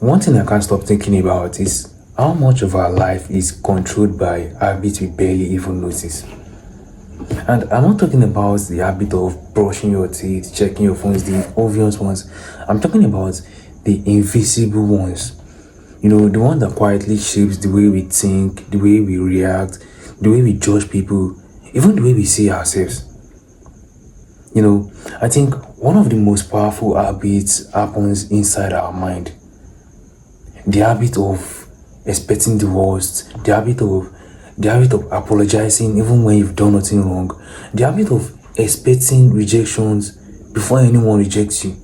One thing I can't stop thinking about is how much of our life is controlled by habits we barely even notice. And I'm not talking about the habit of brushing your teeth, checking your phones, the obvious ones. I'm talking about the invisible ones. The one that quietly shapes the way we think, the way we react, the way we judge people, even the way we see ourselves. I think one of the most powerful habits happens inside our mind. The habit of expecting the worst, the habit of apologizing even when you've done nothing wrong, the habit of expecting rejections before anyone rejects you.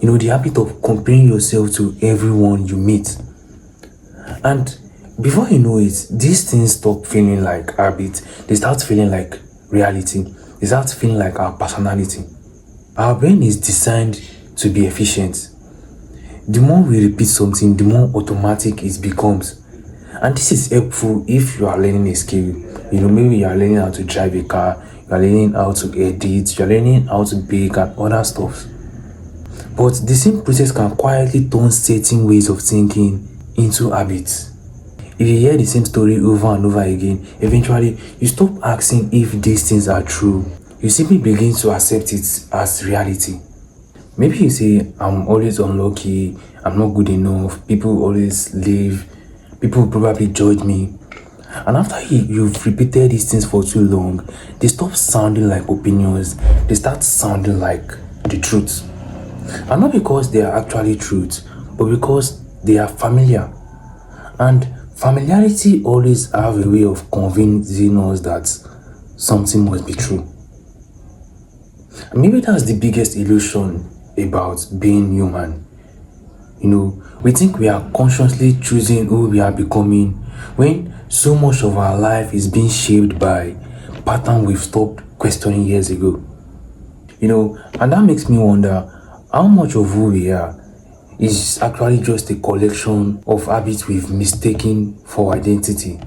The habit of comparing yourself to everyone you meet. And before you know it, these things stop feeling like habits. They start feeling like reality. They start feeling like our personality. Our brain is designed to be efficient. The more we repeat something, the more automatic it becomes. And this is helpful if you are learning a skill. Maybe you are learning how to drive a car, you are learning how to edit, you are learning how to bake and other stuff. But the same process can quietly turn certain ways of thinking into habits. If you hear the same story over and over again, eventually you stop asking if these things are true. You simply begin to accept it as reality. Maybe you say, I'm always unlucky, I'm not good enough, people always leave, people probably judge me. And after you've repeated these things for too long, they stop sounding like opinions, they start sounding like the truth. And not because they are actually truth, but because they are familiar. And familiarity always have a way of convincing us that something must be true. And maybe that's the biggest illusion about being human. We think we are consciously choosing who we are becoming when so much of our life is being shaped by pattern we've stopped questioning years ago. And that makes me wonder how much of who we are is actually just a collection of habits we've mistaken for identity.